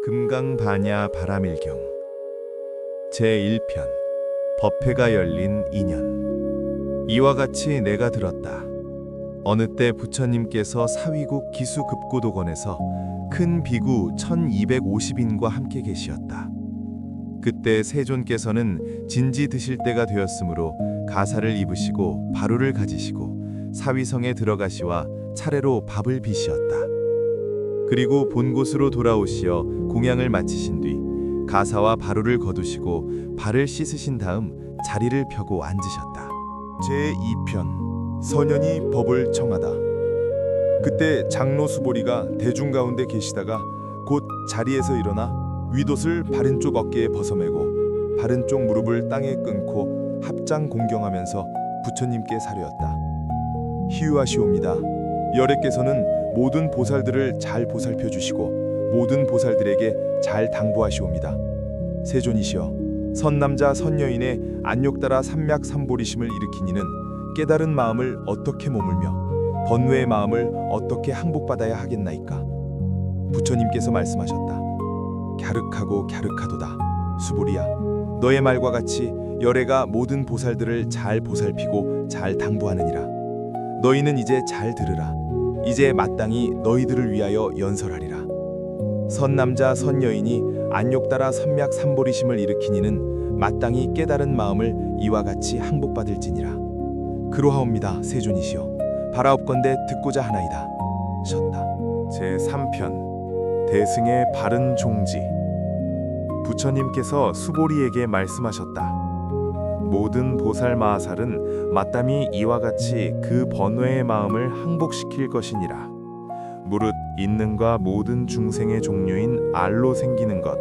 금강반야 바라밀경 제1편 법회가 열린 2년. 이와 같이 내가 들었다. 어느 때 부처님께서 사위국 기수급고도건에서 큰 비구 1250인과 함께 계시었다. 그때 세존께서는 진지 드실 때가 되었으므로 가사를 입으시고 바루를 가지시고 사위성에 들어가시와 차례로 밥을 비시었다. 그리고 본 곳으로 돌아오시어 공양을 마치신 뒤 가사와 바루를 거두시고 발을 씻으신 다음 자리를 펴고 앉으셨다. 제2편 선현이 법을 청하다. 그때 장로 수보리가 대중 가운데 계시다가 곧 자리에서 일어나 윗옷을 바른쪽 어깨에 벗어매고 바른쪽 무릎을 땅에 끊고 합장 공경하면서 부처님께 사려었다. 희유하시옵니다. 열애께서는 모든 보살들을 잘 보살펴 주시고 모든 보살들에게 잘 당부하시옵니다. 세존이시여, 선남자 선여인의 안욕따라 삼맥삼보리심을 일으킨 이는 깨달은 마음을 어떻게 머물며 번뇌의 마음을 어떻게 항복받아야 하겠나이까. 부처님께서 말씀하셨다. 갸륵하고 갸륵하도다. 수보리야, 너의 말과 같이 열애가 모든 보살들을 잘 보살피고 잘 당부하느니라. 너희는 이제 잘 들으라. 이제 마땅히 너희들을 위하여 연설하리라. 선남자 선여인이 안욕따라 삼맥삼보리심을 일으킨 이는 마땅히 깨달은 마음을 이와 같이 항복받을지니라. 그로하옵니다. 세존이시여, 바라옵건대 듣고자 하나이다. 셨다. 제3편 대승의 바른 종지. 부처님께서 수보리에게 말씀하셨다. 모든 보살마하살은 마땅히 이와 같이 그 번뇌의 마음을 항복시킬 것이니라. 무릇 있는과 모든 중생의 종류인 알로 생기는 것,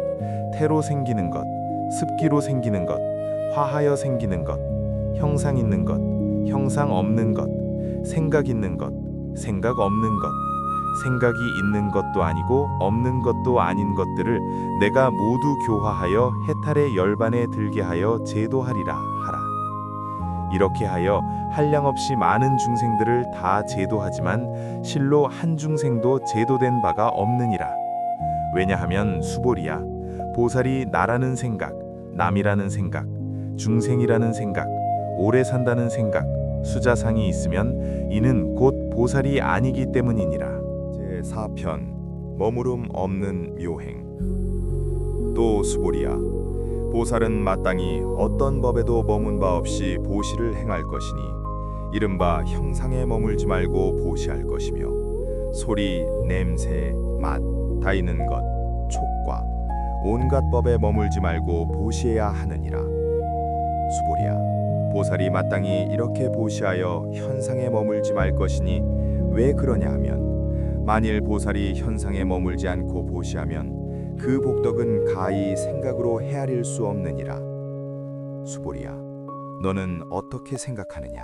태로 생기는 것, 습기로 생기는 것, 화하여 생기는 것, 형상 있는 것, 형상 없는 것, 생각 있는 것, 생각 없는 것, 생각이 있는 것도 아니고 없는 것도 아닌 것들을 내가 모두 교화하여 해탈의 열반에 들게 하여 제도하리라 하라. 이렇게 하여 한량없이 많은 중생들을 다 제도하지만 실로 한 중생도 제도된 바가 없느니라. 왜냐하면 수보리야, 보살이 나라는 생각, 남이라는 생각, 중생이라는 생각, 오래 산다는 생각, 수자상이 있으면 이는 곧 보살이 아니기 때문이니라. 제4편 머무름 없는 묘행. 또 수보리야, 보살은 마땅히 어떤 법에도 머문 바 없이 보시를 행할 것이니 이른바 형상에 머물지 말고 보시할 것이며 소리, 냄새, 맛, 다이는 것, 촉과 온갖 법에 머물지 말고 보시해야 하느니라. 수보리야, 보살이 마땅히 이렇게 보시하여 현상에 머물지 말 것이니 왜 그러냐 하면 만일 보살이 현상에 머물지 않고 보시하면 그 복덕은 가히 생각으로 헤아릴 수 없느니라. 수보리야, 너는 어떻게 생각하느냐?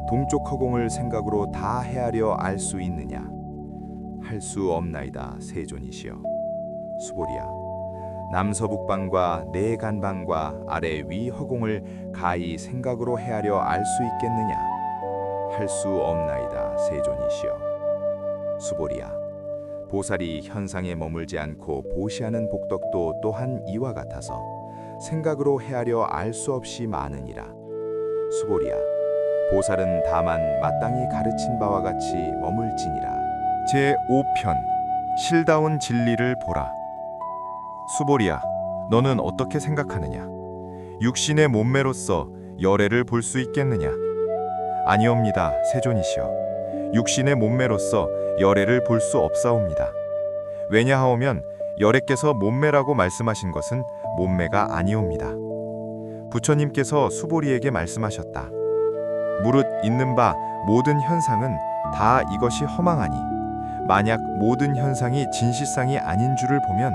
동쪽 허공을 생각으로 다 헤아려 알 수 있느냐? 할 수 없나이다. 세존이시여. 수보리야, 남서북방과 내간방과 아래 위 허공을 가히 생각으로 헤아려 알 수 있겠느냐? 할 수 없나이다. 세존이시여. 수보리야, 보살이 현상에 머물지 않고 보시하는 복덕도 또한 이와 같아서 생각으로 헤아려 알 수 없이 많으니라. 수보리야, 보살은 다만 마땅히 가르친 바와 같이 머물지니라. 제5편 실다운 진리를 보라. 수보리야, 너는 어떻게 생각하느냐? 육신의 몸매로서 열애를 볼 수 있겠느냐? 아니옵니다. 세존이시여. 육신의 몸매로서 열애를 볼 수 없사옵니다. 왜냐하오면 열애께서 몸매라고 말씀하신 것은 몸매가 아니옵니다. 부처님께서 수보리에게 말씀하셨다. 무릇 있는 바 모든 현상은 다 이것이 허망하니 만약 모든 현상이 진실상이 아닌 줄을 보면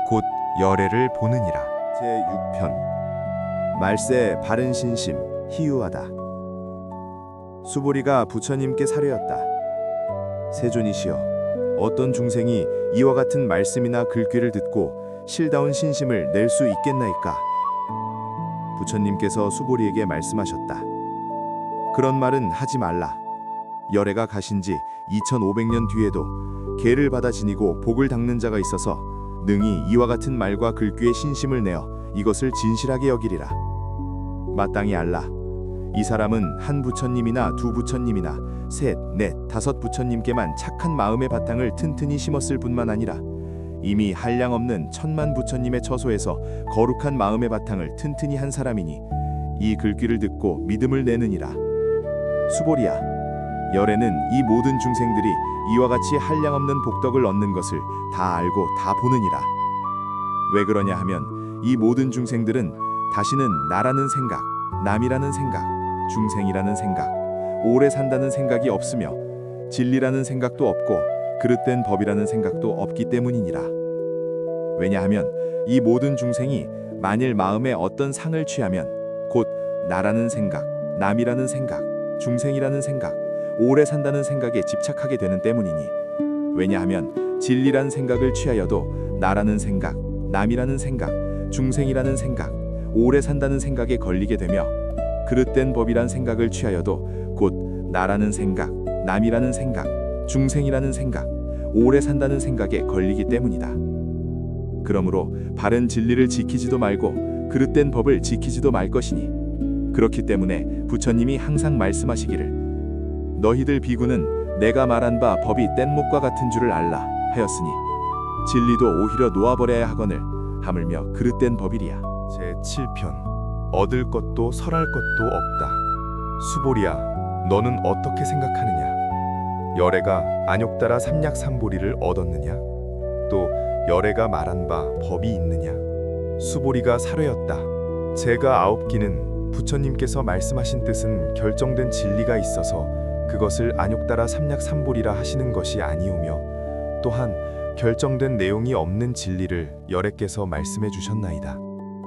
곧 열애를 보느니라. 제6편 말세 바른 신심 희유하다. 수보리가 부처님께 사려였다. 세존이시여, 어떤 중생이 이와 같은 말씀이나 글귀를 듣고 실다운 신심을 낼 수 있겠나이까? 부처님께서 수보리에게 말씀하셨다. 그런 말은 하지 말라. 열애가 가신 지 2500년 뒤에도 계를 받아 지니고 복을 닦는 자가 있어서 능히 이와 같은 말과 글귀에 신심을 내어 이것을 진실하게 여기리라. 마땅히 알라. 이 사람은 한 부처님이나 두 부처님이나 셋, 넷, 다섯 부처님께만 착한 마음의 바탕을 튼튼히 심었을 뿐만 아니라 이미 한량없는 천만 부처님의 처소에서 거룩한 마음의 바탕을 튼튼히 한 사람이니 이 글귀를 듣고 믿음을 내느니라. 수보리야, 열애는 이 모든 중생들이 이와 같이 한량없는 복덕을 얻는 것을 다 알고 다 보느니라. 왜 그러냐 하면 이 모든 중생들은 다시는 나라는 생각, 남이라는 생각, 중생이라는 생각, 오래 산다는 생각이 없으며 진리라는 생각도 없고 그릇된 법이라는 생각도 없기 때문이니라. 왜냐하면 이 모든 중생이 만일 마음에 어떤 상을 취하면 곧 나라는 생각, 남이라는 생각, 중생이라는 생각, 오래 산다는 생각에 집착하게 되는 때문이니, 왜냐하면 진리란 생각을 취하여도 나라는 생각, 남이라는 생각, 중생이라는 생각, 오래 산다는 생각에 걸리게 되며 그릇된 법이란 생각을 취하여도 곧 나라는 생각, 남이라는 생각, 중생이라는 생각, 오래 산다는 생각에 걸리기 때문이다. 그러므로 바른 진리를 지키지도 말고 그릇된 법을 지키지도 말 것이니, 그렇기 때문에 부처님이 항상 말씀하시기를 너희들 비구는 내가 말한 바 법이 뗏목과 같은 줄을 알라 하였으니 진리도 오히려 놓아버려야 하거늘 하물며 그릇된 법이리야. 제7편 얻을 것도 설할 것도 없다. 수보리야, 너는 어떻게 생각하느냐? 열애가 안욕따라 삼약삼보리를 얻었느냐? 또 열애가 말한 바 법이 있느냐? 수보리가 사뢰었다. 제가 아홉기는 부처님께서 말씀하신 뜻은 결정된 진리가 있어서 그것을 안욕따라 삼약삼보리라 하시는 것이 아니오며, 또한 결정된 내용이 없는 진리를 열애께서 말씀해 주셨나이다.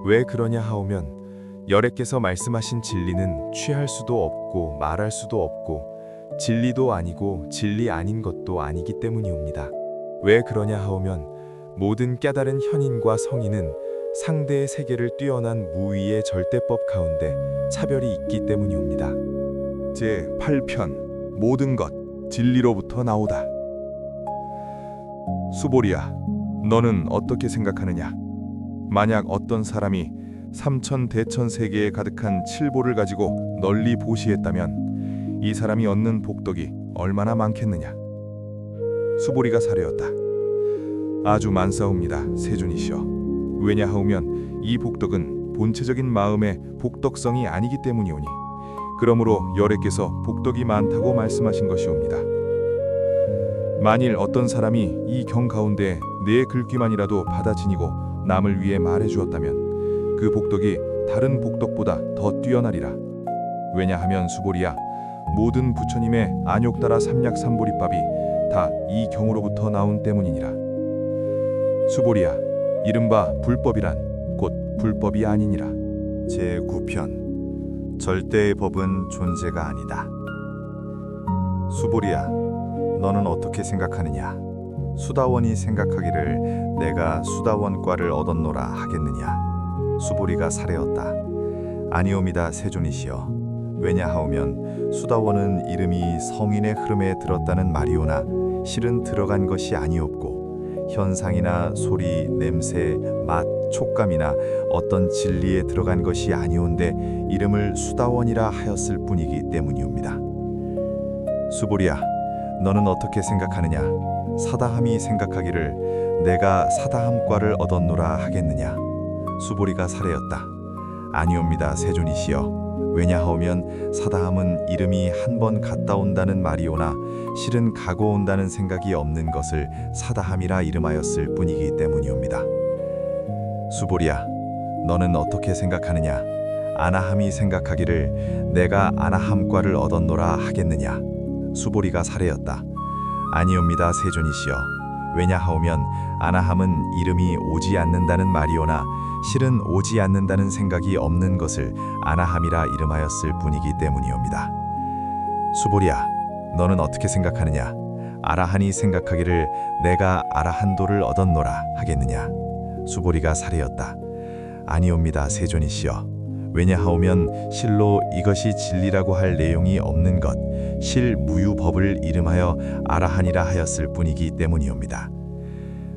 왜 그러냐 하오면 열애께서 말씀하신 진리는 취할 수도 없고 말할 수도 없고 진리도 아니고 진리 아닌 것도 아니기 때문이옵니다. 왜 그러냐 하오면 모든 깨달은 현인과 성인은 상대의 세계를 뛰어난 무위의 절대법 가운데 차별이 있기 때문이옵니다. 제8편 모든 것 진리로부터 나오다. 수보리야, 너는 어떻게 생각하느냐? 만약 어떤 사람이 삼천 대천 세계에 가득한 칠보를 가지고 널리 보시했다면 이 사람이 얻는 복덕이 얼마나 많겠느냐? 수보리가 사뢰었다. 아주 많사옵니다, 세존이시여. 왜냐하오면 이 복덕은 본체적인 마음의 복덕성이 아니기 때문이오니, 그러므로 열애께서 복덕이 많다고 말씀하신 것이옵니다. 만일 어떤 사람이 이 경 가운데 내 글귀만이라도 받아 지니고 남을 위해 말해 주었다면 그 복덕이 다른 복덕보다 더 뛰어나리라. 왜냐하면 수보리야, 모든 부처님의 안욕따라 삼약삼보리법이 다 이 경으로부터 나온 때문이니라. 수보리야, 이른바 불법이란 곧 불법이 아니니라. 제9편 절대의 법은 존재가 아니다. 수보리야, 너는 어떻게 생각하느냐? 수다원이 생각하기를 내가 수다원과를 얻었노라 하겠느냐? 수보리가 사뢰었다. 아니옵니다, 세존이시여. 왜냐하오면 수다원은 이름이 성인의 흐름에 들었다는 말이오나 실은 들어간 것이 아니옵고 현상이나 소리, 냄새, 맛, 촉감이나 어떤 진리에 들어간 것이 아니온데 이름을 수다원이라 하였을 뿐이기 때문이옵니다. 수보리야, 너는 어떻게 생각하느냐? 사다함이 생각하기를 내가 사다함과를 얻었노라 하겠느냐? 수보리가 사뢰었다. 아니옵니다, 세존이시여. 왜냐하오면 사다함은 이름이 한 번 갔다 온다는 말이오나 실은 가고 온다는 생각이 없는 것을 사다함이라 이름하였을 뿐이기 때문이옵니다. 수보리야, 너는 어떻게 생각하느냐? 아나함이 생각하기를 내가 아나함과를 얻었노라 하겠느냐? 수보리가 사뢰었다. 아니옵니다, 세존이시여. 왜냐하오면 아나함은 이름이 오지 않는다는 말이오나 실은 오지 않는다는 생각이 없는 것을 아나함이라 이름하였을 뿐이기 때문이옵니다. 수보리야, 너는 어떻게 생각하느냐? 아라한이 생각하기를 내가 아라한도를 얻었노라 하겠느냐? 수보리가 사뢰었다. 아니옵니다, 세존이시여. 왜냐하오면 실로 이것이 진리라고 할 내용이 없는 것, 실무유법을 이름하여 아라한이라 하였을 뿐이기 때문이옵니다.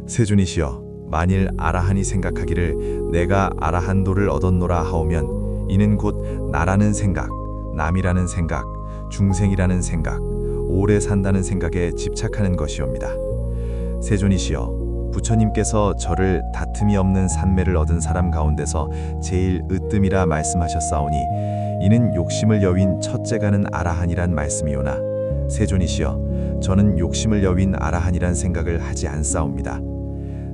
세존이시여, 만일 아라한이 생각하기를 내가 아라한도를 얻었노라 하오면 이는 곧 나라는 생각, 남이라는 생각, 중생이라는 생각, 오래 산다는 생각에 집착하는 것이옵니다. 세존이시여, 부처님께서 저를 다툼이 없는 산매를 얻은 사람 가운데서 제일 으뜸이라 말씀하셨사오니 이는 욕심을 여윈 첫째가는 아라한이란 말씀이오나 세존이시여, 저는 욕심을 여윈 아라한이란 생각을 하지 않사옵니다.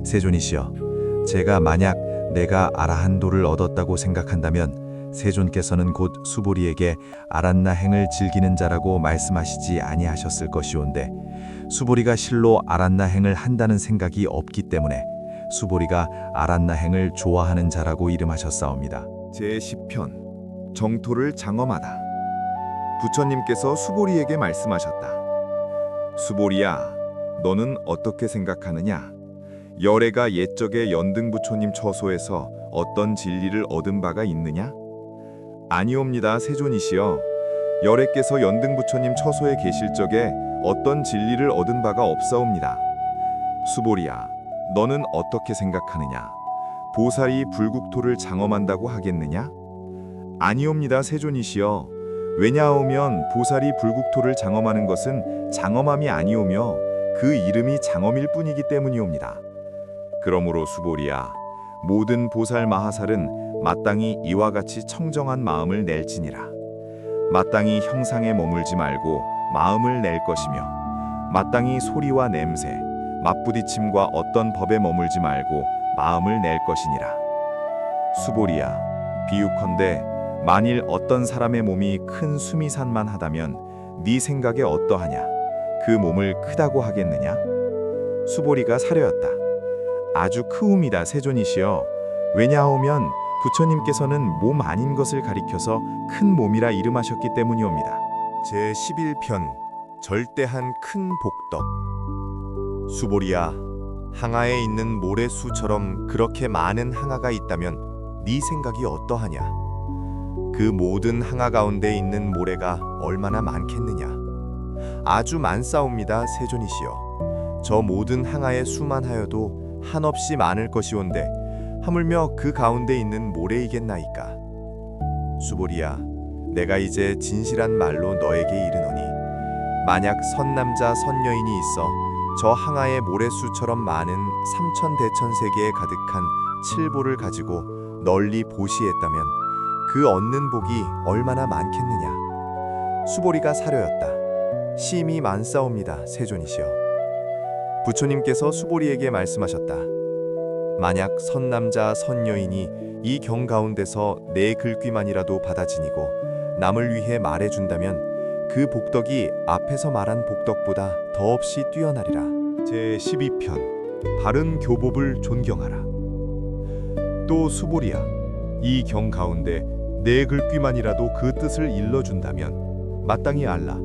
세존이시여, 제가 만약 내가 아라한도를 얻었다고 생각한다면 세존께서는 곧 수보리에게 아란나행을 즐기는 자라고 말씀하시지 아니하셨을 것이온데 수보리가 실로 아란나행을 한다는 생각이 없기 때문에 수보리가 아란나행을 좋아하는 자라고 이름하셨사옵니다. 제10편 정토를 장엄하다. 부처님께서 수보리에게 말씀하셨다. 수보리야, 너는 어떻게 생각하느냐? 열애가 옛적에 연등부처님 처소에서 어떤 진리를 얻은 바가 있느냐? 아니옵니다, 세존이시여. 열애께서 연등부처님 처소에 계실 적에 어떤 진리를 얻은 바가 없사옵니다. 수보리야, 너는 어떻게 생각하느냐? 보살이 불국토를 장엄한다고 하겠느냐? 아니옵니다, 세존이시여. 왜냐하오면 보살이 불국토를 장엄하는 것은 장엄함이 아니오며 그 이름이 장엄일 뿐이기 때문이옵니다. 그러므로 수보리야, 모든 보살 마하살은 마땅히 이와 같이 청정한 마음을 낼지니라. 마땅히 형상에 머물지 말고 마음을 낼 것이며 마땅히 소리와 냄새, 맞부딪힘과 어떤 법에 머물지 말고 마음을 낼 것이니라. 수보리야, 비유컨대 만일 어떤 사람의 몸이 큰 수미산만 하다면 네 생각에 어떠하냐? 그 몸을 크다고 하겠느냐? 수보리가 사려였다. 아주 크움이다, 세존이시여. 왜냐하오면 부처님께서는 몸 아닌 것을 가리켜서 큰 몸이라 이름하셨기 때문이옵니다. 제11편 절대한 큰 복덕. 수보리야, 항아에 있는 모래수처럼 그렇게 많은 항아가 있다면 네 생각이 어떠하냐? 그 모든 항아 가운데 있는 모래가 얼마나 많겠느냐? 아주 많사옵니다, 세존이시여. 저 모든 항아의 수만 하여도 한없이 많을 것이온데 하물며 그 가운데 있는 모래이겠나이까? 수보리야, 내가 이제 진실한 말로 너에게 이르노니 만약 선남자 선여인이 있어 저 항아의 모래수처럼 많은 삼천대천세계에 가득한 칠보를 가지고 널리 보시했다면 그 얻는 복이 얼마나 많겠느냐? 수보리가 사려였다. 심히 많사옵니다, 세존이시여. 부처님께서 수보리에게 말씀하셨다. 만약 선남자 선여인이 이 경 가운데서 내 글귀만이라도 받아 지니고 남을 위해 말해준다면 그 복덕이 앞에서 말한 복덕보다 더없이 뛰어나리라. 제12편 바른 교법을 존경하라. 또 수보리야, 이 경 가운데 내 글귀만이라도 그 뜻을 일러준다면 마땅히 알라.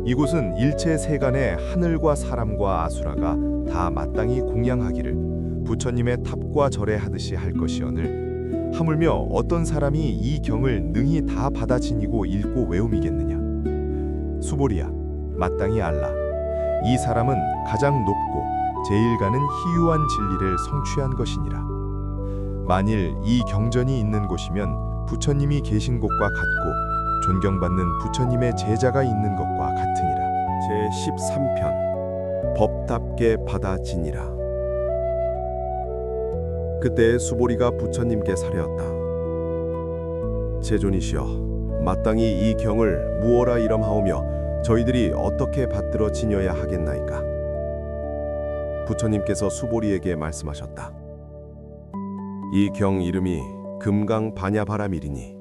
이곳은 일체 세간의 하늘과 사람과 아수라가 다 마땅히 공양하기를 부처님의 탑과 절에 하듯이 할 것이오늘 하물며 어떤 사람이 이 경을 능히 다 받아 지니고 읽고 외움이겠느냐? 수보리야, 마땅히 알라. 이 사람은 가장 높고 제일 가는 희유한 진리를 성취한 것이니라. 만일 이 경전이 있는 곳이면 부처님이 계신 곳과 같고 존경받는 부처님의 제자가 있는 것과 같으니라. 제13편 법답게 받아 지니라. 그때 수보리가 부처님께 사려었다. 제존이시여, 마땅히 이 경을 무어라 이름하오며 저희들이 어떻게 받들어 지녀야 하겠나이까? 부처님께서 수보리에게 말씀하셨다. 이 경 이름이 금강반야바라밀이니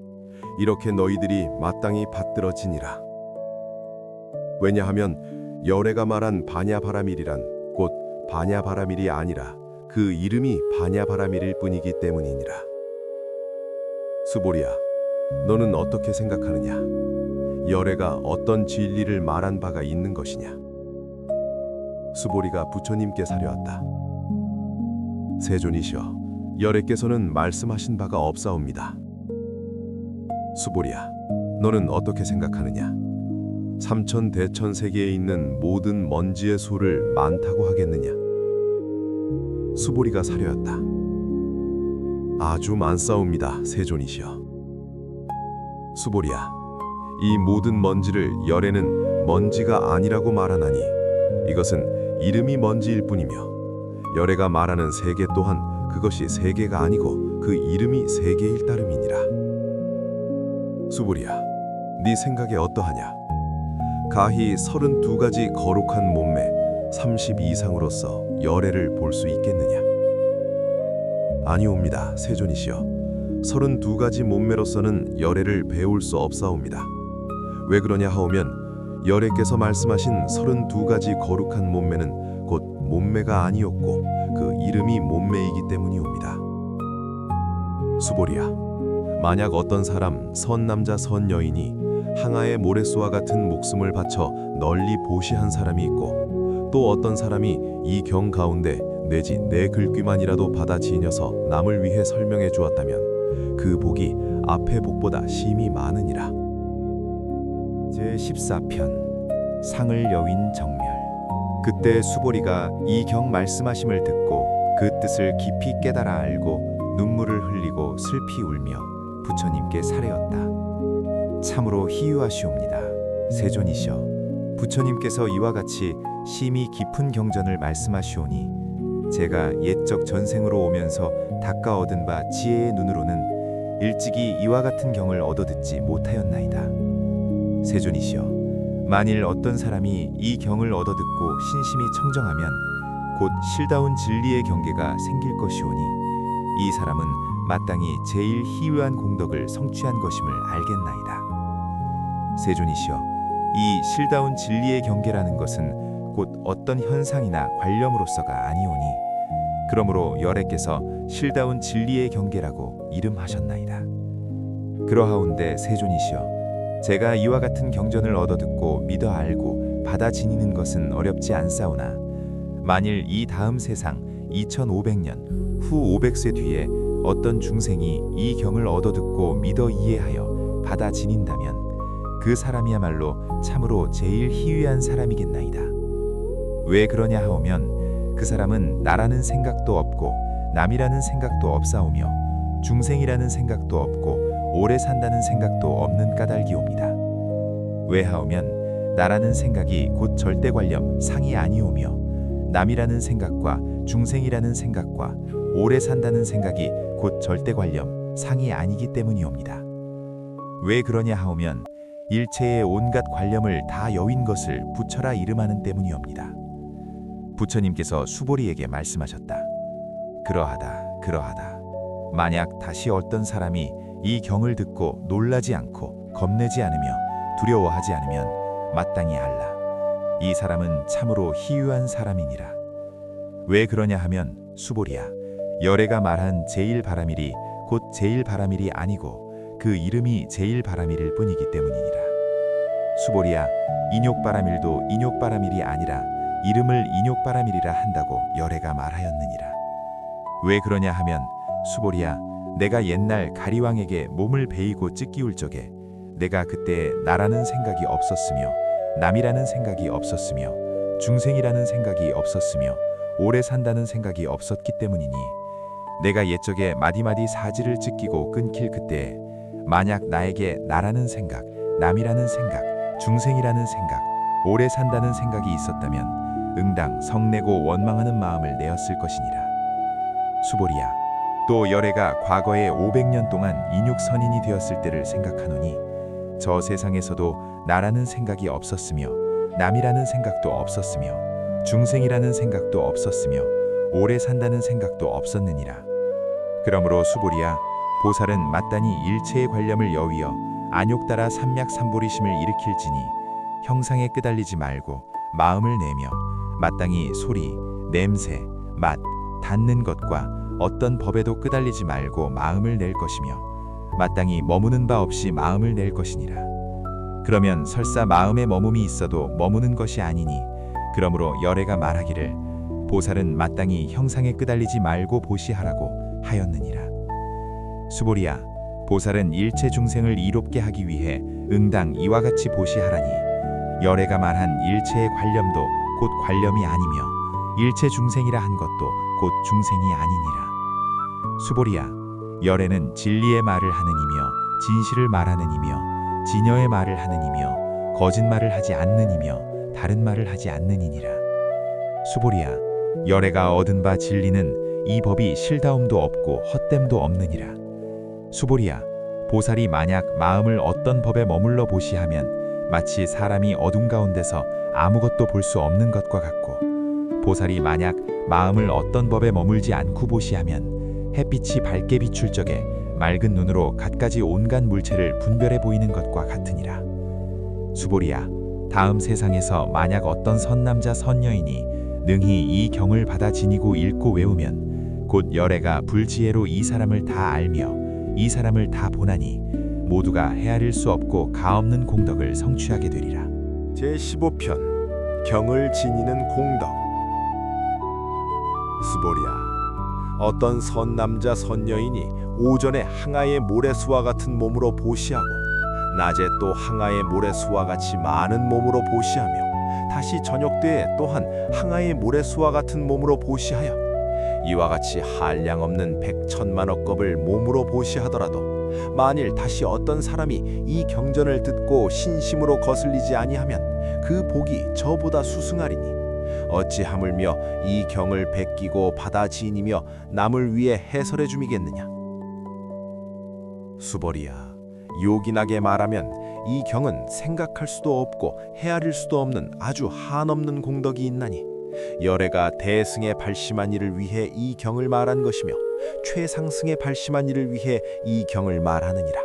이렇게 너희들이 마땅히 받들어 지니라. 왜냐하면 열애가 말한 반야바라밀이란 곧 반야바라밀이 아니라 그 이름이 반야바라밀일 뿐이기 때문이니라. 수보리야, 너는 어떻게 생각하느냐? 열애가 어떤 진리를 말한 바가 있는 것이냐? 수보리가 부처님께 사려왔다. 세존이시여, 열애께서는 말씀하신 바가 없사옵니다. 수보리야, 너는 어떻게 생각하느냐? 삼천대천 세계에 있는 모든 먼지의 수를 많다고 하겠느냐? 수보리가 사려였다. 아주 많사옵니다, 세존이시여. 수보리야, 이 모든 먼지를 열에는 먼지가 아니라고 말하나니 이것은 이름이 먼지일 뿐이며 열애가 말하는 세계 또한 그것이 세계가 아니고 그 이름이 세계일 따름이니라. 수보리야, 네 생각에 어떠하냐? 가히 32가지 거룩한 몸매 30 이상으로서 열애를 볼 수 있겠느냐? 아니옵니다, 세존이시여. 32가지 몸매로서는 열애를 배울 수 없사옵니다. 왜 그러냐 하오면 열애께서 말씀하신 32가지 거룩한 몸매는 곧 몸매가 아니었고 그 이름이 몸매이기 때문이옵니다. 수보리야, 만약 어떤 사람 선남자 선여인이 항아의 모래수와 같은 목숨을 바쳐 널리 보시한 사람이 있고 또 어떤 사람이 이 경 가운데 내지 내 글귀만이라도 받아 지녀서 남을 위해 설명해 주었다면 그 복이 앞의 복보다 심히 많으니라. 제14편 상을 여윈 정멸. 그때 수보리가 이 경 말씀하심을 듣고 그 뜻을 깊이 깨달아 알고 눈물을 흘리고 슬피 울며 부처님께 사례었다. 참으로 희유하시옵니다. 세존이시여, 부처님께서 이와 같이 심히 깊은 경전을 말씀하시오니 제가 옛적 전생으로 오면서 닦아 얻은 바 지혜의 눈으로는 일찍이 이와 같은 경을 얻어듣지 못하였나이다. 세존이시여, 만일 어떤 사람이 이 경을 얻어듣고 신심이 청정하면 곧 실다운 진리의 경계가 생길 것이오니 이 사람은 마땅히 제일 희유한 공덕을 성취한 것임을 알겠나이다. 세존이시여, 이 실다운 진리의 경계라는 것은 곧 어떤 현상이나 관념으로서가 아니오니 그러므로 열애께서 실다운 진리의 경계라고 이름하셨나이다. 그러하온데 세존이시여, 제가 이와 같은 경전을 얻어듣고 믿어 알고 받아 지니는 것은 어렵지 않사오나 만일 이 다음 세상 2500년 후 500세 뒤에 어떤 중생이 이 경을 얻어듣고 믿어 이해하여 받아 지닌다면 그 사람이야말로 참으로 제일 희귀한 사람이겠나이다. 왜 그러냐 하오면 그 사람은 나라는 생각도 없고 남이라는 생각도 없사오며 중생이라는 생각도 없고 오래 산다는 생각도 없는 까닭이옵니다. 왜 하오면 나라는 생각이 곧 절대관념 상이 아니오며 남이라는 생각과 중생이라는 생각과 오래 산다는 생각이 곧 절대관념 상이 아니기 때문이옵니다. 왜 그러냐 하오면 일체의 온갖 관념을 다 여윈 것을 부처라 이름하는 때문이옵니다. 부처님께서 수보리에게 말씀하셨다. 그러하다. 만약 다시 어떤 사람이 이 경을 듣고 놀라지 않고 겁내지 않으며 두려워하지 않으면 마땅히 알라. 이 사람은 참으로 희유한 사람이니라. 왜 그러냐 하면 수보리야, 열애가 말한 제일 바라밀이 곧 제일 바라밀이 아니고 그 이름이 제일 바라밀일 뿐이기 때문이니라. 수보리야, 인욕바라밀도 인욕바라밀이 아니라 이름을 인욕바라밀이라 한다고 열애가 말하였느니라. 왜 그러냐 하면 수보리야, 내가 옛날 가리왕에게 몸을 베이고 찢기울 적에 내가 그때 나라는 생각이 없었으며 남이라는 생각이 없었으며 중생이라는 생각이 없었으며 오래 산다는 생각이 없었기 때문이니 내가 옛적에 마디마디 사지를 찢기고 끊길 그때에 만약 나에게 나라는 생각, 남이라는 생각, 중생이라는 생각, 오래 산다는 생각이 있었다면 응당 성내고 원망하는 마음을 내었을 것이니라. 수보리야, 또 열애가 과거에 500년 동안 인육선인이 되었을 때를 생각하노니 저 세상에서도 나라는 생각이 없었으며 남이라는 생각도 없었으며 중생이라는 생각도 없었으며 오래 산다는 생각도 없었느니라. 그러므로 수보리야, 보살은 마땅히 일체의 관념을 여위어 안욕따라 삼맥삼보리심을 일으킬지니 형상에 끄달리지 말고 마음을 내며 마땅히 소리, 냄새, 맛, 닿는 것과 어떤 법에도 끄달리지 말고 마음을 낼 것이며 마땅히 머무는 바 없이 마음을 낼 것이니라. 그러면 설사 마음에 머문이 있어도 머무는 것이 아니니 그러므로 열애가 말하기를 보살은 마땅히 형상에 끄달리지 말고 보시하라고 하였느니라. 수보리야, 보살은 일체 중생을 이롭게 하기 위해 응당 이와 같이 보시하라니 열애가 말한 일체의 관념도 곧 관념이 아니며 일체 중생이라 한 것도 곧 곧 중생이 아니니라. 수보리야, 열애는 진리의 말을 하는 이며 진실을 말하는 이며 진여의 말을 하는 이며 거짓말을 하지 않는 이며 다른 말을 하지 않는 이니라. 수보리야, 열애가 얻은 바 진리는 이 법이 실다움도 없고 헛됨도 없느니라. 수보리야, 보살이 만약 마음을 어떤 법에 머물러 보시하면 마치 사람이 어둠 가운데서 아무것도 볼 수 없는 것과 같고, 보살이 만약 마음을 어떤 법에 머물지 않고 보시하면 햇빛이 밝게 비출 적에 맑은 눈으로 갖가지 온갖 물체를 분별해 보이는 것과 같으니라. 수보리야, 다음 세상에서 만약 어떤 선남자 선여인이 능히 이 경을 받아 지니고 읽고 외우면 곧 열애가 불지혜로 이 사람을 다 알며 이 사람을 다 보나니 모두가 헤아릴 수 없고 가없는 공덕을 성취하게 되리라. 제15편 경을 지니는 공덕. 수보리야, 어떤 선남자 선여인이 오전에 항아의 모래수와 같은 몸으로 보시하고 낮에 또 항아의 모래수와 같이 많은 몸으로 보시하며 다시 저녁 때에 또한 항아의 모래수와 같은 몸으로 보시하여 이와 같이 한량없는 백천만억 겁을 몸으로 보시하더라도 만일 다시 어떤 사람이 이 경전을 듣고 신심으로 거슬리지 아니하면 그 복이 저보다 수승하리니 어찌 하물며 이 경을 베끼고 받아 지니며 남을 위해 해설해 주미겠느냐. 수보리야, 요긴하게 말하면 이 경은 생각할 수도 없고 헤아릴 수도 없는 아주 한없는 공덕이 있나니 열애가 대승에 발심한 이를 위해 이 경을 말한 것이며 최상승에 발심한 이를 위해 이 경을 말하느니라.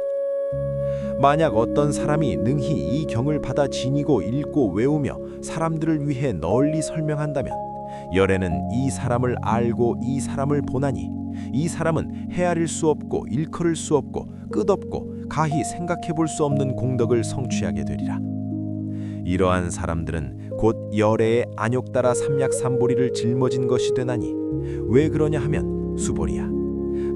만약 어떤 사람이 능히 이 경을 받아 지니고 읽고 외우며 사람들을 위해 널리 설명한다면 열애는 이 사람을 알고 이 사람을 보나니 이 사람은 헤아릴 수 없고 일컬을 수 없고 끝없고 가히 생각해 볼 수 없는 공덕을 성취하게 되리라. 이러한 사람들은 곧 열애의 안욕따라 삼약삼보리를 짊어진 것이 되나니 왜 그러냐 하면 수보리야,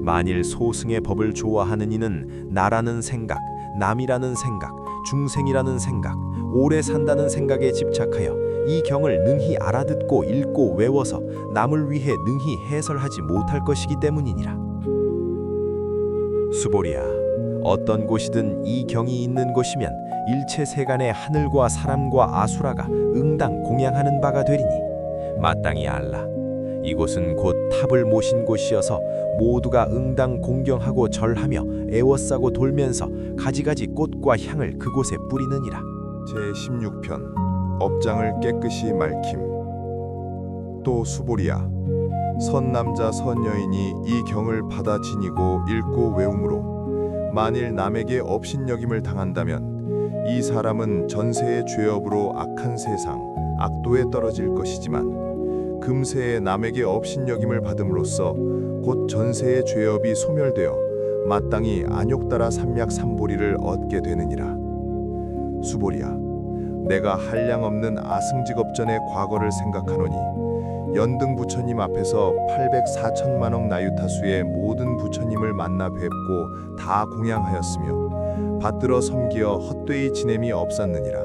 만일 소승의 법을 좋아하는 이는 나라는 생각, 남이라는 생각, 중생이라는 생각, 오래 산다는 생각에 집착하여 이 경을 능히 알아듣고 읽고 외워서 남을 위해 능히 해설하지 못할 것이기 때문이니라. 수보리야, 어떤 곳이든 이 경이 있는 곳이면 일체 세간의 하늘과 사람과 아수라가 응당 공양하는 바가 되리니 마땅히 알라. 이곳은 곧 탑을 모신 곳이어서 모두가 응당 공경하고 절하며 애워싸고 돌면서 가지가지 꽃과 향을 그곳에 뿌리느니라. 제16편 업장을 깨끗이 맑힘. 또 수보리야, 선남자 선여인이 이 경을 받아 지니고 읽고 외움으로 만일 남에게 업신여김을 당한다면 이 사람은 전세의 죄업으로 악한 세상, 악도에 떨어질 것이지만 금세에 남에게 업신여김을 받음으로써 곧 전세의 죄업이 소멸되어 마땅히 안욕따라 삼약삼보리를 얻게 되느니라. 수보리야, 내가 한량없는 아승직업전의 과거를 생각하노니 연등 부처님 앞에서 804천만억 나유타수의 모든 부처님을 만나 뵙고 다 공양하였으며 받들어 섬기어 헛되이 지냄이 없었느니라.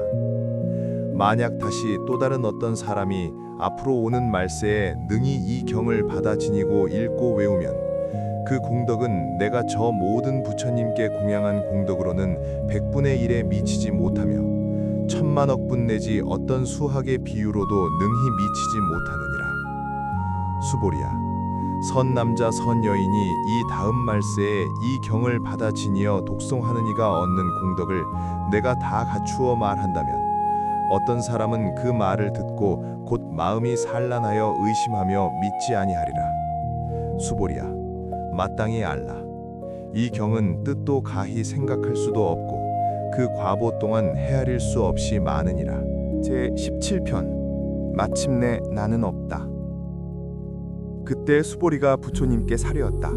만약 다시 또 다른 어떤 사람이 앞으로 오는 말세에 능히 이 경을 받아 지니고 읽고 외우면 그 공덕은 내가 저 모든 부처님께 공양한 공덕으로는 100분의 1에 미치지 못하며 천만억 분 내지 어떤 수학의 비유로도 능히 미치지 못하느니라. 수보리야, 선남자 선여인이 이 다음 말세에 이 경을 받아 지니어 독송하는 이가 얻는 공덕을 내가 다 갖추어 말한다면 어떤 사람은 그 말을 듣고 곧 마음이 산란하여 의심하며 믿지 아니하리라. 수보리야, 마땅히 알라. 이 경은 뜻도 가히 생각할 수도 없고 그 과보 동안 헤아릴 수 없이 많으니라. 제17편 마침내 나는 없다. 그때 수보리가 부처님께 사려었다.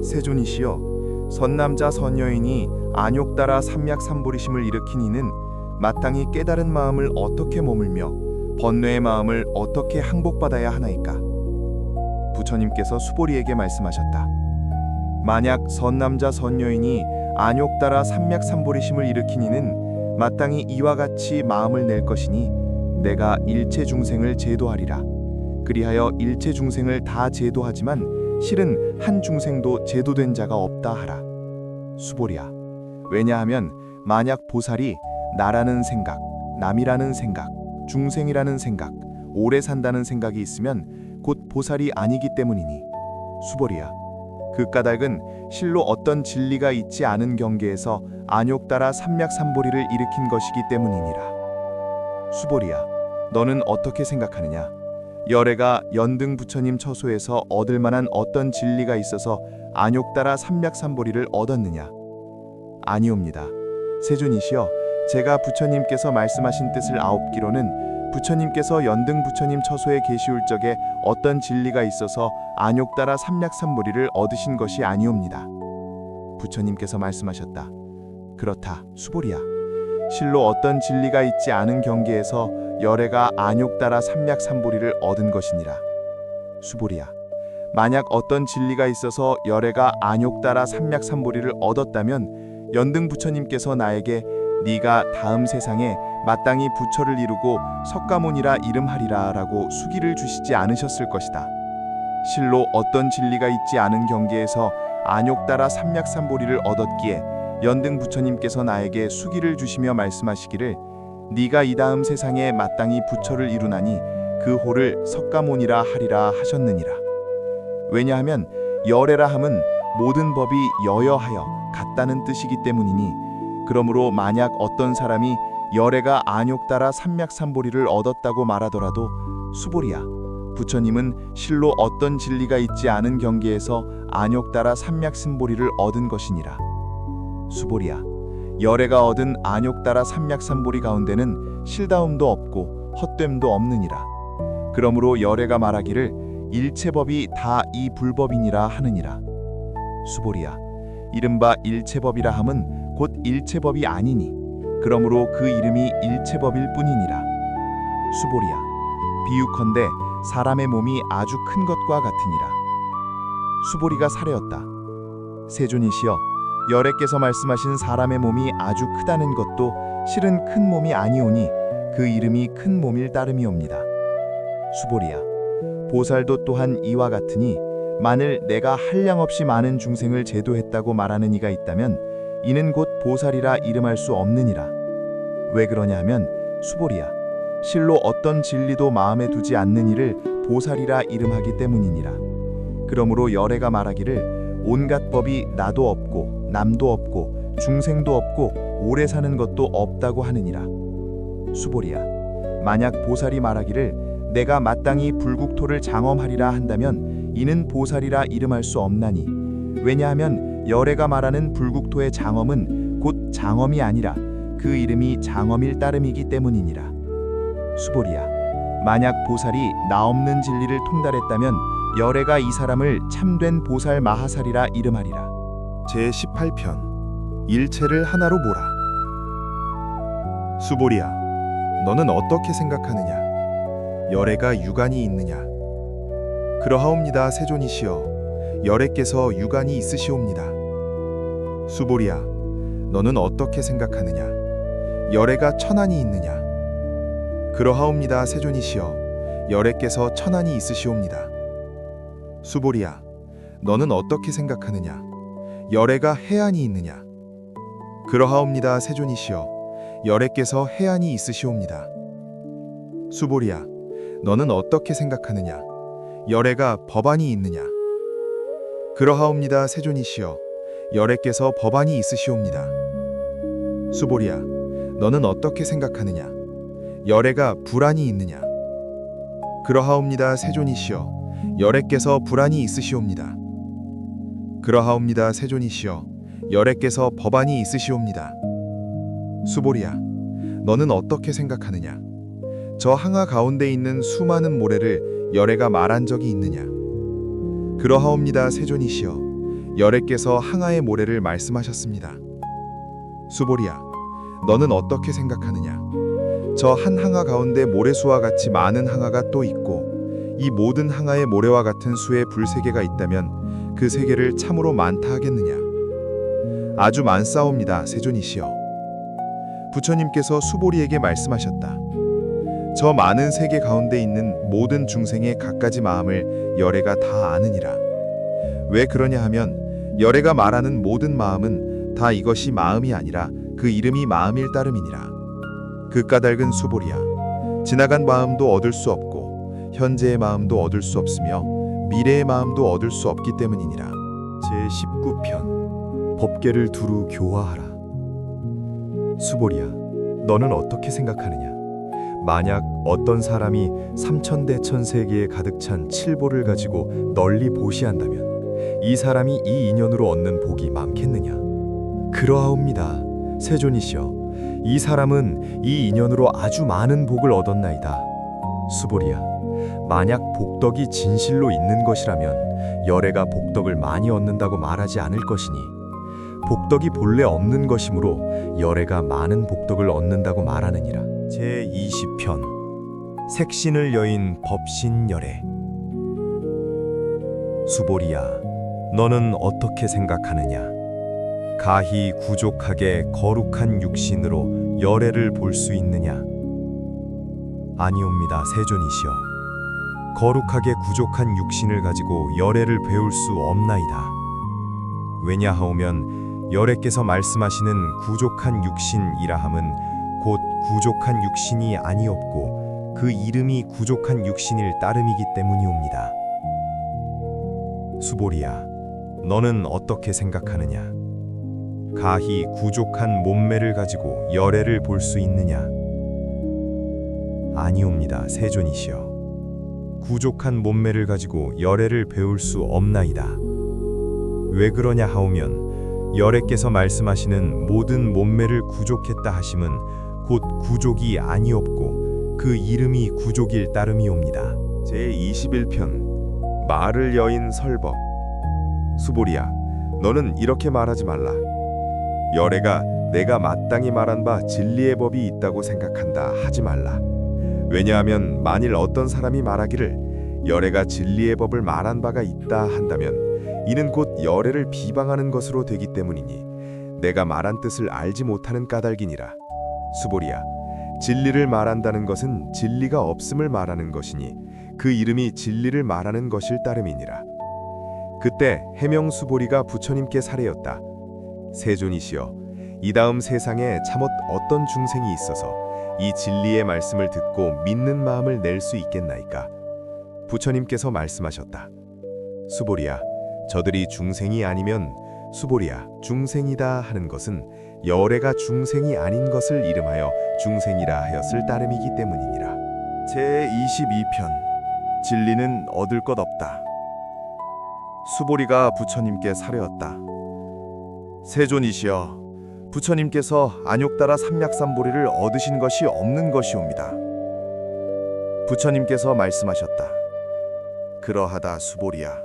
세존이시여, 선남자 선여인이 안욕따라 삼약삼보리심을 일으킨 이는 마땅히 깨달은 마음을 어떻게 머물며 번뇌의 마음을 어떻게 항복받아야 하나이까? 부처님께서 수보리에게 말씀하셨다. 만약 선남자 선여인이 안욕따라 삼약삼보리심을 일으킨 이는 마땅히 이와 같이 마음을 낼 것이니 내가 일체 중생을 제도하리라. 그리하여 일체 중생을 다 제도하지만 실은 한 중생도 제도된 자가 없다 하라. 수보리야. 왜냐하면 만약 보살이 나라는 생각, 남이라는 생각, 중생이라는 생각, 오래 산다는 생각이 있으면 곧 보살이 아니기 때문이니. 수보리야. 그 까닭은 실로 어떤 진리가 있지 않은 경계에서 안욕 따라 삼략삼보리를 일으킨 것이기 때문이니라. 수보리야. 너는 어떻게 생각하느냐? 열애가 연등 부처님 처소에서 얻을 만한 어떤 진리가 있어서 안욕 따라 삼략삼보리를 얻었느냐? 아니옵니다. 세존이시여, 제가 부처님께서 말씀하신 뜻을 아옵기로는 부처님께서 연등 부처님 처소에 계시울 적에 어떤 진리가 있어서 안욕 따라 삼략삼보리를 얻으신 것이 아니옵니다. 부처님께서 말씀하셨다. 그렇다, 수보리야. 실로 어떤 진리가 있지 않은 경계에서 열애가 안욕 따라 삼략삼보리를 얻은 것이니라. 수보리야. 만약 어떤 진리가 있어서 열애가 안욕 따라 삼략삼보리를 얻었다면 연등 부처님께서 나에게 네가 다음 세상에 마땅히 부처를 이루고 석가모니라 이름하리라 라고 수기를 주시지 않으셨을 것이다. 실로 어떤 진리가 있지 않은 경계에서 안욕 따라 삼략삼보리를 얻었기에 연등 부처님께서 나에게 수기를 주시며 말씀하시기를 네가 이 다음 세상에 마땅히 부처를 이루나니 그 호를 석가모니라 하리라 하셨느니라. 왜냐하면 열애라 함은 모든 법이 여여하여 같다는 뜻이기 때문이니, 그러므로 만약 어떤 사람이 열애가 안욕 따라 삼략삼보리를 얻었다고 말하더라도 수보리야, 부처님은 실로 어떤 진리가 있지 않은 경계에서 안욕 따라 삼략삼보리를 얻은 것이니라. 수보리야. 열애가 얻은 안욕 따라 삼략삼보리 가운데는 실다움도 없고 헛됨도 없느니라. 그러므로 열애가 말하기를 일체법이 다 이 불법이니라 하느니라. 수보리야. 이른바 일체법이라 함은 곧 일체법이 아니니, 그러므로 그 이름이 일체법일 뿐이니라. 수보리야. 비유컨대 사람의 몸이 아주 큰 것과 같으니라. 수보리가 사례였다. 세존이시여, 열애께서 말씀하신 사람의 몸이 아주 크다는 것도 실은 큰 몸이 아니오니 그 이름이 큰 몸일 따름이옵니다. 수보리야. 보살도 또한 이와 같으니 만일 내가 한량없이 많은 중생을 제도했다고 말하는 이가 있다면 이는 곧 보살이라 이름할 수 없느니라. 왜 그러냐 하면 수보리야, 실로 어떤 진리도 마음에 두지 않는 이를 보살이라 이름하기 때문이니라. 그러므로 열애가 말하기를 온갖 법이 나도 없고 남도 없고 중생도 없고 오래 사는 것도 없다고 하느니라. 수보리야. 만약 보살이 말하기를 내가 마땅히 불국토를 장엄하리라 한다면 이는 보살이라 이름할 수 없나니, 왜냐하면 열애가 말하는 불국토의 장엄은 곧 장엄이 아니라 그 이름이 장엄일 따름이기 때문이니라. 수보리야. 만약 보살이 나 없는 진리를 통달했다면 열애가 이 사람을 참된 보살 마하살이라 이름하리라. 제18편 일체를 하나로 보라. 수보리야, 너는 어떻게 생각하느냐? 열애가 유관이 있느냐? 그러하옵니다, 세존이시여. 열애께서 유관이 있으시옵니다. 수보리야, 너는 어떻게 생각하느냐? 열애가 천안이 있느냐? 그러하옵니다, 세존이시여. 열애께서 천안이 있으시옵니다. 수보리야, 너는 어떻게 생각하느냐? 열애가 해안이 있느냐? 그러하옵니다, 세존이시여. 열애께서 해안이 있으시옵니다. 수보리야, 너는 어떻게 생각하느냐? 열애가 법안이 있느냐? 그러하옵니다, 세존이시여. 열애께서 법안이 있으시옵니다. 수보리야, 너는 어떻게 생각하느냐? 열애가 불안이 있느냐? 그러하옵니다, 세존이시여. 열애께서 불안이 있으시옵니다. 그러하옵니다, 세존이시여. 열애께서 법안이 있으시옵니다. 수보리야, 너는 어떻게 생각하느냐? 저 항아 가운데 있는 수많은 모래를 열애가 말한 적이 있느냐? 그러하옵니다, 세존이시여. 열애께서 항아의 모래를 말씀하셨습니다. 수보리야, 너는 어떻게 생각하느냐? 저 한 항아 가운데 모래수와 같이 많은 항아가 또 있고, 이 모든 항아의 모래와 같은 수의 불세계가 있다면 그 세계를 참으로 많다 하겠느냐? 아주 많사옵니다, 세존이시여. 부처님께서 수보리에게 말씀하셨다. 저 많은 세계 가운데 있는 모든 중생의 갖가지 마음을 열애가 다 아느니라. 왜 그러냐 하면 열애가 말하는 모든 마음은 다 이것이 마음이 아니라 그 이름이 마음일 따름이니라. 그 까닭은 수보리야. 지나간 마음도 얻을 수 없고 현재의 마음도 얻을 수 없으며 미래의 마음도 얻을 수 없기 때문이니라. 제19편 법계를 두루 교화하라. 수보리야, 너는 어떻게 생각하느냐? 만약 어떤 사람이 삼천대천세계에 가득 찬 칠보를 가지고 널리 보시한다면 이 사람이 이 인연으로 얻는 복이 많겠느냐? 그러하옵니다. 세존이시여, 이 사람은 이 인연으로 아주 많은 복을 얻었나이다. 수보리야, 만약 복덕이 진실로 있는 것이라면 열애가 복덕을 많이 얻는다고 말하지 않을 것이니 복덕이 본래 없는 것이므로 열애가 많은 복덕을 얻는다고 말하느니라. 제20편 색신을 여인 법신열애. 수보리야, 너는 어떻게 생각하느냐? 가히 구족하게 거룩한 육신으로 열애를 볼 수 있느냐? 아니옵니다, 세존이시여. 거룩하게 구족한 육신을 가지고 열애를 배울 수 없나이다. 왜냐하오면 열애께서 말씀하시는 구족한 육신이라 함은 곧 구족한 육신이 아니었고 그 이름이 구족한 육신일 따름이기 때문이옵니다. 수보리야, 너는 어떻게 생각하느냐? 가히 구족한 몸매를 가지고 열애를 볼 수 있느냐? 아니옵니다, 세존이시여. 구족한 몸매를 가지고 열애를 배울 수 없나이다. 왜 그러냐 하오면 열애께서 말씀하시는 모든 몸매를 구족했다 하심은 곧 구족이 아니었고 그 이름이 구족일 따름이옵니다. 제21편 말을 여인 설법. 수보리야, 너는 이렇게 말하지 말라. 열애가 내가 마땅히 말한 바 진리의 법이 있다고 생각한다 하지 말라. 왜냐하면 만일 어떤 사람이 말하기를 열애가 진리의 법을 말한 바가 있다 한다면 이는 곧 열애를 비방하는 것으로 되기 때문이니 내가 말한 뜻을 알지 못하는 까닭이니라. 수보리야, 진리를 말한다는 것은 진리가 없음을 말하는 것이니 그 이름이 진리를 말하는 것일 따름이니라. 그때 해명 수보리가 부처님께 사례였다. 세존이시여, 이 다음 세상에 참옷 어떤 중생이 있어서 이 진리의 말씀을 듣고 믿는 마음을 낼 수 있겠나이까? 부처님께서 말씀하셨다. 수보리야, 저들이 중생이 아니면 수보리야 중생이다 하는 것은 열애가 중생이 아닌 것을 이름하여 중생이라 하였을 따름이기 때문이니라. 제22편 진리는 얻을 것 없다. 수보리가 부처님께 사려었다. 세존이시여, 부처님께서 안욕따라 삼약삼보리를 얻으신 것이 없는 것이옵니다. 부처님께서 말씀하셨다. 그러하다 수보리야,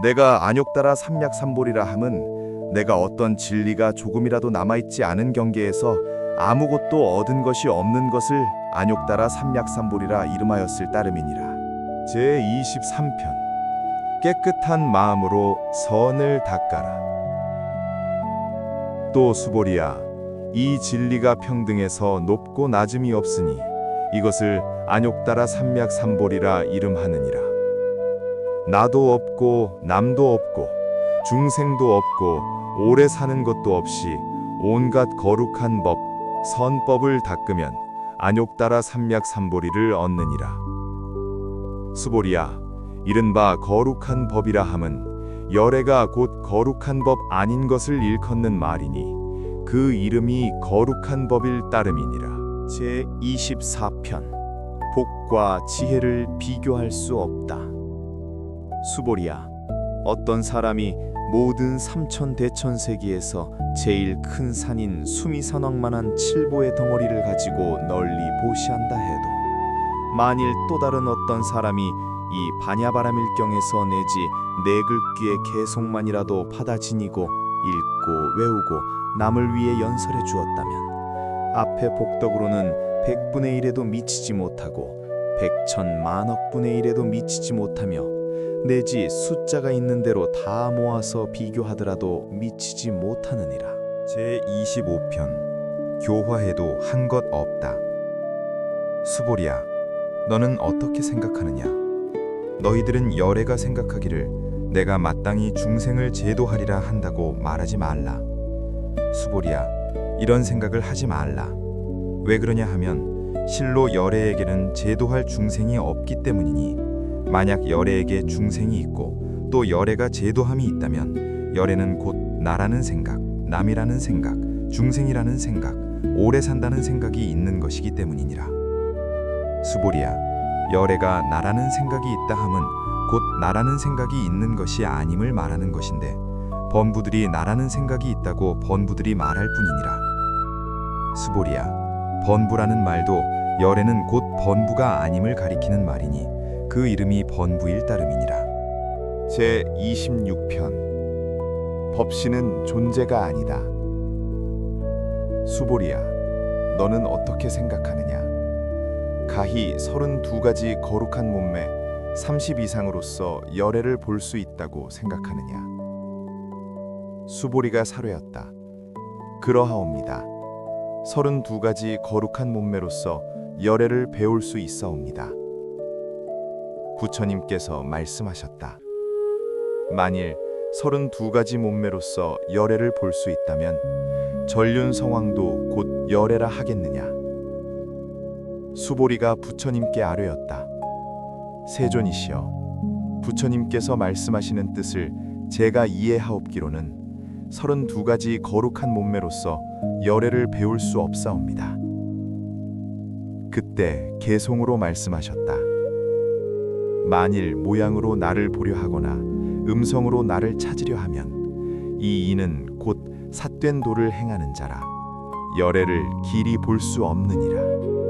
내가 안욕따라 삼약삼보리라 함은 내가 어떤 진리가 조금이라도 남아있지 않은 경계에서 아무것도 얻은 것이 없는 것을 안욕따라 삼약삼보리라 이름하였을 따름이니라. 제23편 깨끗한 마음으로 선을 닦아라. 또 수보리야, 이 진리가 평등해서 높고 낮음이 없으니 이것을 안욕따라 삼약삼보리라 이름하느니라. 나도 없고 남도 없고 중생도 없고 오래 사는 것도 없이 온갖 거룩한 법, 선법을 닦으면 안욕따라 삼약삼보리를 얻느니라. 수보리야, 이른바 거룩한 법이라 함은 열애가 곧 거룩한 법 아닌 것을 일컫는 말이니 그 이름이 거룩한 법일 따름이니라. 제24편 복과 지혜를 비교할 수 없다. 수보리야, 어떤 사람이 모든 삼천대천세계에서 제일 큰 산인 수미산왕만한 칠보의 덩어리를 가지고 널리 보시한다 해도 만일 또 다른 어떤 사람이 이 반야바라밀경에서 내지 네 글귀의 개송만이라도 받아 지니고 읽고 외우고 남을 위해 연설해 주었다면 앞에 복덕으로는 100분의 1에도 미치지 못하고 100천만억분의 1에도 미치지 못하며 내지 숫자가 있는 대로 다 모아서 비교하더라도 미치지 못하느니라. 제25편 교화해도 한 것 없다. 수보리야, 너는 어떻게 생각하느냐? 너희들은 열애가 생각하기를 내가 마땅히 중생을 제도하리라 한다고 말하지 말라. 수보리야, 이런 생각을 하지 말라. 왜 그러냐 하면 실로 열애에게는 제도할 중생이 없기 때문이니, 만약 열애에게 중생이 있고 또 열애가 제도함이 있다면 열애는 곧 나라는 생각, 남이라는 생각, 중생이라는 생각, 오래 산다는 생각이 있는 것이기 때문이니라. 수보리야, 열애가 나라는 생각이 있다 함은 곧 나라는 생각이 있는 것이 아님을 말하는 것인데, 번부들이 나라는 생각이 있다고 번부들이 말할 뿐이니라. 수보리야, 번부라는 말도 열애는 곧 번부가 아님을 가리키는 말이니 그 이름이 번부일 따름이니라. 제 26편 법신은 존재가 아니다. 수보리야, 너는 어떻게 생각하느냐? 가히 32가지 거룩한 몸매 30 이상으로서 열애를 볼 수 있다고 생각하느냐? 수보리가 사뢰었다. 그러하옵니다. 32가지 거룩한 몸매로서 열애를 배울 수 있사옵니다. 부처님께서 말씀하셨다. 만일 32가지 몸매로서 열애를 볼 수 있다면 전륜성왕도 곧 열애라 하겠느냐? 수보리가 부처님께 아뢰었다. 세존이시여, 부처님께서 말씀하시는 뜻을 제가 이해하옵기로는 32가지 거룩한 몸매로서 열애를 배울 수 없사옵니다. 그때 개송으로 말씀하셨다. 만일 모양으로 나를 보려 하거나 음성으로 나를 찾으려 하면 이 이는 곧 삿된 도를 행하는 자라 열애를 길이 볼 수 없느니라.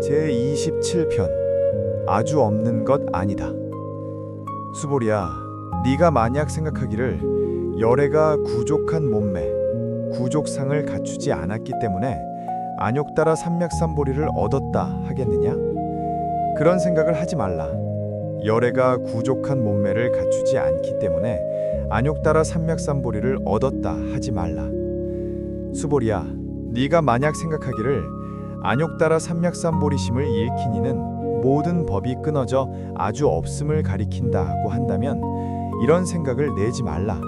제 27편 아주 없는 것 아니다. 수보리야, 네가 만약 생각하기를 열애가 구족한 몸매, 구족상을 갖추지 않았기 때문에 안욕따라 삼맥삼보리를 얻었다 하겠느냐? 그런 생각을 하지 말라. 열애가 구족한 몸매를 갖추지 않기 때문에 안욕따라 삼맥삼보리를 얻었다 하지 말라. 수보리야, 네가 만약 생각하기를 안욕따라 삼맥삼보리심을 일으키니는 모든 법이 끊어져 아주 없음을 가리킨다고 한다면 이런 생각을 내지 말라.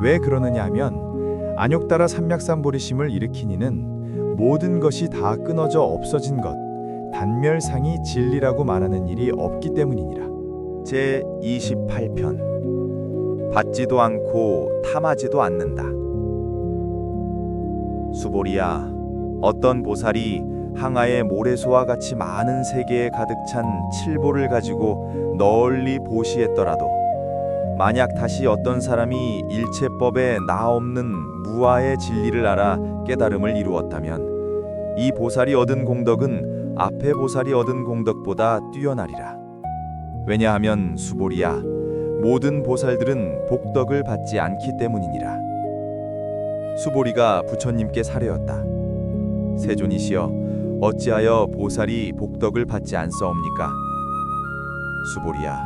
왜 그러느냐 하면 안욕따라 삼맥삼보리심을 일으키니는 모든 것이 다 끊어져 없어진 것, 단멸상이 진리라고 말하는 일이 없기 때문이니라. 제 28편 받지도 않고 탐하지도 않는다. 수보리야, 어떤 보살이 항아의 모래소와 같이 많은 세계에 가득 찬 칠보를 가지고 널리 보시했더라도 만약 다시 어떤 사람이 일체법에 나 없는 무아의 진리를 알아 깨달음을 이루었다면 이 보살이 얻은 공덕은 앞에 보살이 얻은 공덕보다 뛰어나리라. 왜냐하면 수보리야, 모든 보살들은 복덕을 받지 않기 때문이니라. 수보리가 부처님께 사뢰었다. 세존이시여, 어찌하여 보살이 복덕을 받지 않사옵니까? 수보리야,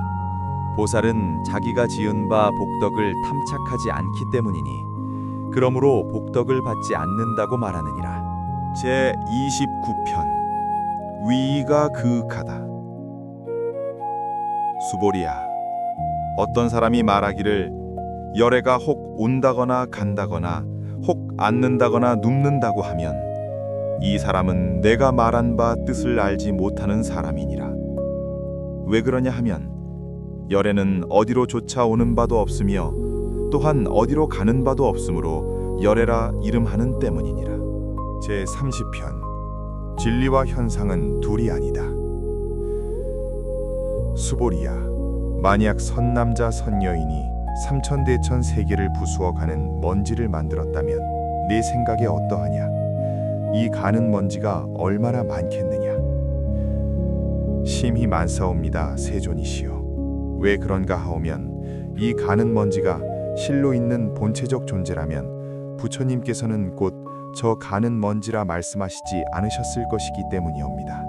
보살은 자기가 지은 바 복덕을 탐착하지 않기 때문이니 그러므로 복덕을 받지 않는다고 말하느니라. 제 29편 위가 그윽하다. 수보리야, 어떤 사람이 말하기를 열애가 혹 온다거나 간다거나 혹 앉는다거나 눕는다고 하면 이 사람은 내가 말한 바 뜻을 알지 못하는 사람이니라. 왜 그러냐 하면 열애는 어디로 쫓아오는 바도 없으며 또한 어디로 가는 바도 없으므로 열애라 이름하는 때문이니라. 제 30편 진리와 현상은 둘이 아니다. 수보리야, 만약 선남자 선여인이 삼천대천 세계를 부수어 가는 먼지를 만들었다면 네 생각에 어떠하냐? 이 가는 먼지가 얼마나 많겠느냐? 심히 많사옵니다, 세존이시여. 왜 그런가 하오면 이 가는 먼지가 실로 있는 본체적 존재라면 부처님께서는 곧 저 가는 먼지라 말씀하시지 않으셨을 것이기 때문이옵니다.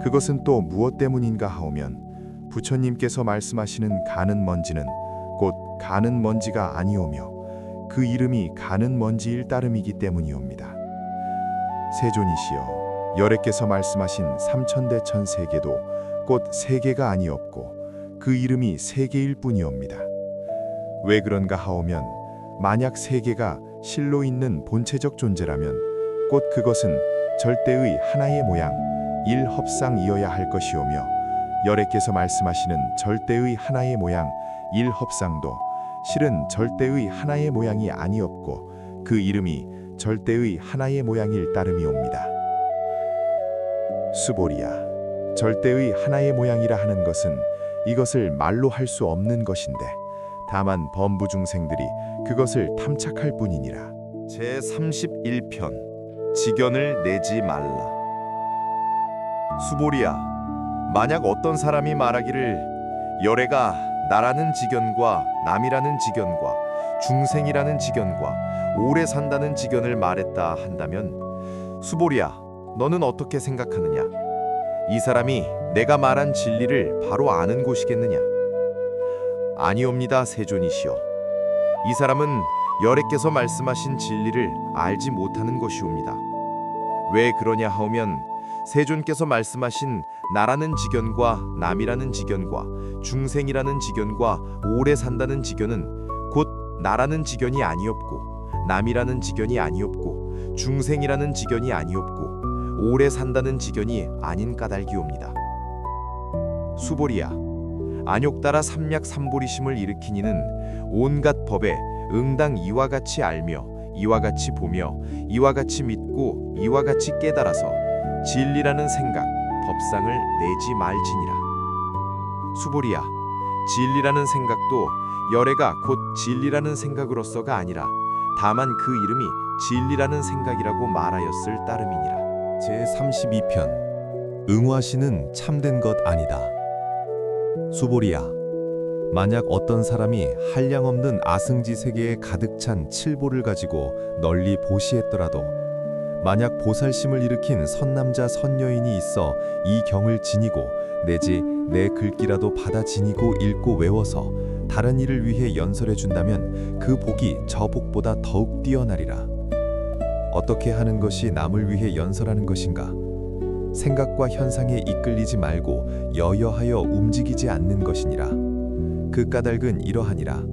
그것은 또 무엇 때문인가 하오면 부처님께서 말씀하시는 가는 먼지는 곧 가는 먼지가 아니오며 그 이름이 가는 먼지일 따름이기 때문이옵니다. 세존이시여, 여래께서 말씀하신 삼천대천 세계도 곧 세계가 아니었고 그 이름이 세계일 뿐이옵니다. 왜 그런가 하오면 만약 세계가 실로 있는 본체적 존재라면 곧 그것은 절대의 하나의 모양 일합상이어야 할 것이오며 여래께서 말씀하시는 절대의 하나의 모양 일합상도 실은 절대의 하나의 모양이 아니었고 그 이름이 절대의 하나의 모양일 따름이옵니다. 수보리야, 절대의 하나의 모양이라 하는 것은 이것을 말로 할 수 없는 것인데 다만 범부 중생들이 그것을 탐착할 뿐이니라. 제31편 지견을 내지 말라. 수보리야, 만약 어떤 사람이 말하기를 열애가 나라는 지견과 남이라는 지견과 중생이라는 지견과 오래 산다는 지견을 말했다 한다면 수보리야, 너는 어떻게 생각하느냐? 이 사람이 내가 말한 진리를 바로 아는 곳이겠느냐? 아니옵니다, 세존이시여. 이 사람은 열애께서 말씀하신 진리를 알지 못하는 것이옵니다. 왜 그러냐 하오면 세존께서 말씀하신 나라는 지견과 남이라는 지견과 중생이라는 지견과 오래 산다는 지견은 곧 나라는 지견이 아니었고 남이라는 지견이 아니었고 중생이라는 지견이 아니었고 오래 산다는 지견이 아닌 까닭이옵니다. 수보리야, 안욕따라 삼략삼보리심을 일으키니는 온갖 법에 응당 이와 같이 알며 이와 같이 보며 이와 같이 믿고 이와 같이 깨달아서 진리라는 생각, 법상을 내지 말지니라. 수보리야, 진리라는 생각도 열애가 곧 진리라는 생각으로서가 아니라 다만 그 이름이 진리라는 생각이라고 말하였을 따름이니라. 제32편 응화시는 참된 것 아니다. 수보리야, 만약 어떤 사람이 한량없는 아승지 세계에 가득 찬 칠보를 가지고 널리 보시했더라도 만약 보살심을 일으킨 선남자 선여인이 있어 이 경을 지니고 내지 내 글귀라도 받아 지니고 읽고 외워서 다른 일을 위해 연설해 준다면 그 복이 저 복보다 더욱 뛰어나리라. 어떻게 하는 것이 남을 위해 연설하는 것인가? 생각과 현상에 이끌리지 말고 여여하여 움직이지 않는 것이니라. 그 까닭은 이러하니라.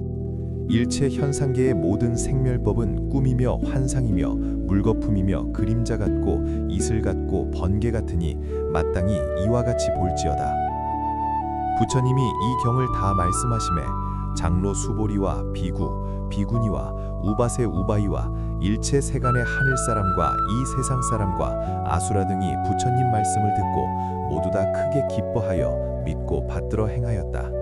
일체 현상계의 모든 생멸법은 꿈이며 환상이며 물거품이며 그림자 같고 이슬 같고 번개 같으니 마땅히 이와 같이 볼지어다. 부처님이 이 경을 다 말씀하심에 장로 수보리와 비구, 비구니와 우바세 우바이와 일체 세간의 하늘 사람과 이 세상 사람과 아수라 등이 부처님 말씀을 듣고 모두 다 크게 기뻐하여 믿고 받들어 행하였다.